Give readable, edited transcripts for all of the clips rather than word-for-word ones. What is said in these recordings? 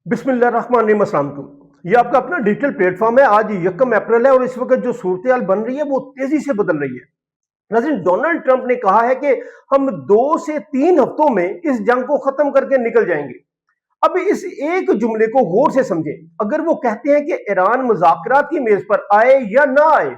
बिस्मिल्लाहिर्रहमानिर्रहीम। अस्सलाम वालेकुम। ये आपका अपना डिजिटल प्लेटफॉर्म है। आज 1 अप्रैल है और इस वक्त जो सूरत बन रही है वो तेजी से बदल रही है। नाज़रीन, डोनाल्ड ट्रंप ने कहा है कि हम 2 से 3 हफ्तों में इस जंग को खत्म करके निकल जाएंगे। अब इस एक जुमले को गौर से समझें। अगर वो कहते हैं कि ईरान मुज़ाकरात की मेज पर आए या ना आए,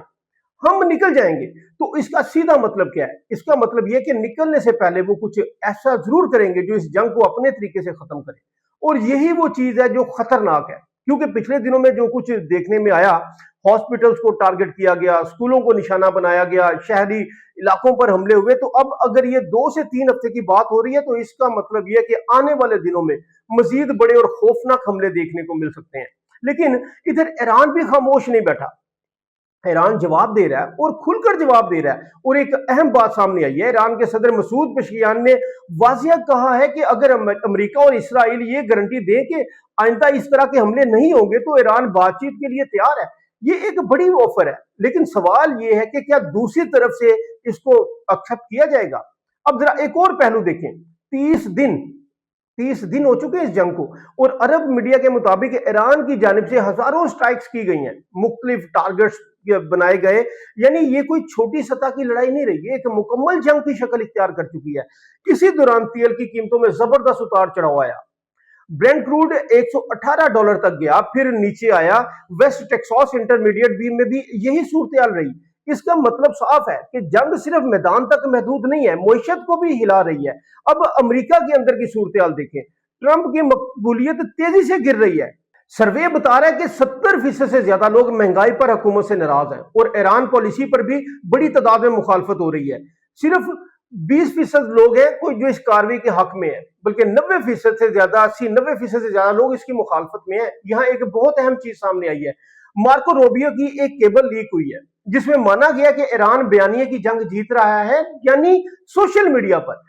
हम निकल जाएंगे, तो इसका सीधा मतलब क्या है? इसका मतलब यह कि निकलने से पहले वो कुछ ऐसा जरूर करेंगे जो इस जंग को अपने तरीके से खत्म करे। और यही वो चीज है जो खतरनाक है, क्योंकि पिछले दिनों में जो कुछ देखने में आया, हॉस्पिटल्स को टारगेट किया गया, स्कूलों को निशाना बनाया गया, शहरी इलाकों पर हमले हुए। तो अब अगर ये 2 से 3 हफ्ते की बात हो रही है तो इसका मतलब यह है कि आने वाले दिनों में मजीद बड़े और खौफनाक हमले देखने को मिल सकते हैं। लेकिन इधर ईरान भी खामोश नहीं बैठा। ईरान जवाब दे रहा है और खुलकर जवाब दे रहा है। और एक अहम बात सामने आई है। ईरान के सदर मसूद पेशकियान ने वाजिया कहा है कि अगर अमेरिका और इसराइल ये गारंटी दें कि आइंदा इस तरह के हमले नहीं होंगे तो ईरान बातचीत के लिए तैयार है। ये एक बड़ी ऑफर है, लेकिन सवाल ये है कि क्या दूसरी तरफ से इसको एक्सेप्ट किया जाएगा? अब जरा एक और पहलू देखें। 30 दिन हो चुके हैं इस जंग को, और अरब मीडिया के मुताबिक ईरान की जानिब से हजारों स्ट्राइक्स की गई हैं, मुख्तलिफ टारगेट्स बनाए गए। यानी ये कोई छोटी सतह की लड़ाई नहीं रही, ये एक मुकम्मल जंग की शक्ल इख्तियार कर चुकी है। इसी दौरान तेल की कीमतों में जबरदस्त उतार चढ़ाव आया। ब्रेंट क्रूड $118 तक गया, फिर नीचे आया। वेस्ट टेक्सास इंटरमीडिएट बी में भी यही सूरत रही। इसका मतलब साफ है कि जंग सिर्फ मैदान तक महदूद नहीं है, मईशत को भी हिला रही है। अब अमेरिका के अंदर की सूरत देखें। ट्रंप की मकबूलियत तेजी से गिर रही है। सर्वे बता रहा है कि 70% से ज्यादा लोग महंगाई पर हुकूमत से नाराज हैं, और ईरान पॉलिसी पर भी बड़ी तादाद में मुखालफत हो रही है। सिर्फ 20% लोग हैं कोई जो इस कार्रवाई के हक में है, बल्कि 90% से ज्यादा 80-90% से ज्यादा लोग इसकी मुखालफत में है। यहाँ एक बहुत अहम चीज सामने आई है। मार्को रोबियो की एक केबल लीक हुई है जिसमें माना गया कि ईरान बयानिए की जंग जीत रहा है। यानी सोशल मीडिया पर,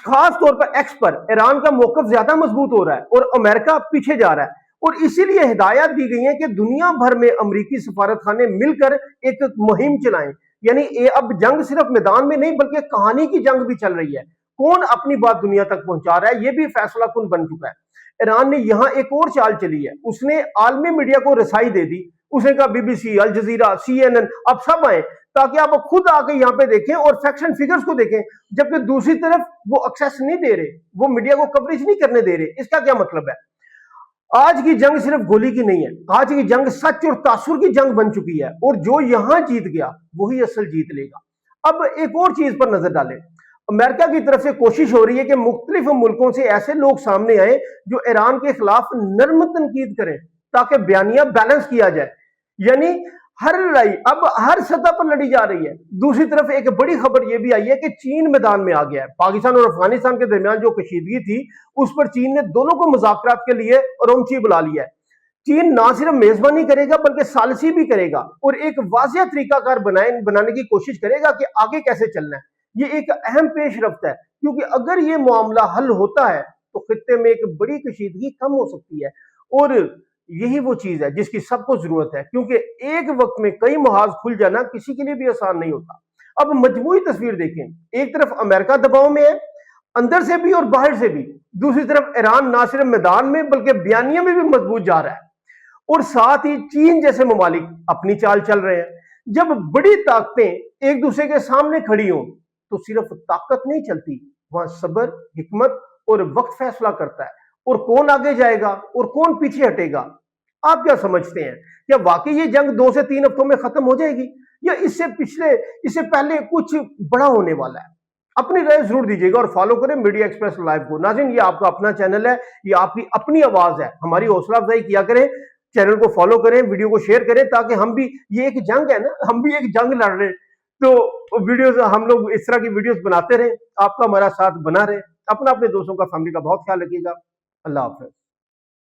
खास तौर पर एक्स पर, ईरान का मौकफ ज्यादा मजबूत हो रहा है और अमेरिका पीछे जा रहा है। और इसीलिए हिदायत दी गई है कि दुनिया भर में अमरीकी सफारत खाने मिलकर एक मुहिम चलाएं। यानी ये अब जंग सिर्फ मैदान में नहीं बल्कि कहानी की जंग भी चल रही है। कौन अपनी बात दुनिया तक पहुंचा रहा है, यह भी फैसला कुन बन चुका है। ईरान ने यहां एक और चाल चली है। उसने आलमी मीडिया को रसाई दे दी। उसने कहा बीबीसी, अल जजीरा, CNN, आप सब आए ताकि आप खुद आके यहाँ पे देखें और फैक्ट्स एंड फिगर्स को देखें। जबकि दूसरी तरफ वो एक्सेस नहीं दे रहे, वो मीडिया को कवरेज नहीं करने दे रहे। इसका क्या मतलब है? आज की जंग सिर्फ गोली की नहीं है, आज की जंग सच और तासुर की जंग बन चुकी है, और जो यहां जीत गया वही असल जीत लेगा। अब एक और चीज पर नजर डालें। अमेरिका की तरफ से कोशिश हो रही है कि मुख्तलिफ मुल्कों से ऐसे लोग सामने आए जो ईरान के खिलाफ नर्म तनकीद करें ताकि बयानिया बैलेंस किया जाए। यानी हर लड़ाई अब हर सतह पर लड़ी जा रही है। दूसरी तरफ एक बड़ी खबर यह भी आई है कि चीन मैदान में आ गया है। पाकिस्तान और अफगानिस्तान के दरमियान जो कशीदगी थी उस पर चीन ने दोनों को मुज़ाकरात के लिए रौमची बुला लिया है। चीन ना सिर्फ मेजबानी करेगा बल्कि सालसी भी करेगा और एक वाज़ेह तरीकाकार बनाने की कोशिश करेगा कि आगे कैसे चलना है। ये एक अहम पेशरफ्त है, क्योंकि अगर ये मामला हल होता है तो खित्ते में एक बड़ी कशीदगी कम हो सकती है। और यही वो चीज है जिसकी सबको जरूरत है, क्योंकि एक वक्त में कई महाज खुल जाना किसी के लिए भी आसान नहीं होता। अब मजमूई तस्वीर देखें। एक तरफ अमेरिका दबाव में है, अंदर से भी और बाहर से भी। दूसरी तरफ ईरान ना सिर्फ मैदान में बल्कि बयानिया में भी मजबूत जा रहा है, और साथ ही चीन जैसे ममालिक अपनी चाल चल रहे हैं। जब बड़ी ताकतें एक दूसरे के सामने खड़ी हों तो सिर्फ ताकत नहीं चलती, वहां सब्र, हिकमत और वक्त फैसला करता है। और कौन आगे जाएगा और कौन पीछे हटेगा? आप क्या समझते हैं? क्या वाकई ये जंग 2 से 3 हफ्तों में खत्म हो जाएगी, या इससे पहले कुछ बड़ा होने वाला है? अपनी राय जरूर दीजिएगा और फॉलो करें मीडिया एक्सप्रेस लाइव को। नाज़रीन, ये आपका अपना चैनल है, ये आपकी अपनी आवाज है। हमारी हौसला अफजाई किया करें, चैनल को फॉलो करें, वीडियो को शेयर करें, ताकि हम भी, ये एक जंग है ना, हम भी एक जंग लड़ रहे हैं, तो वीडियोस हम लोग इस तरह की वीडियोस बनाते रहे, आपका हमारा साथ बना रहे। अपने दोस्तों का, फैमिली का बहुत ख्याल रखिएगा। अल्लाह हाफ़िज़।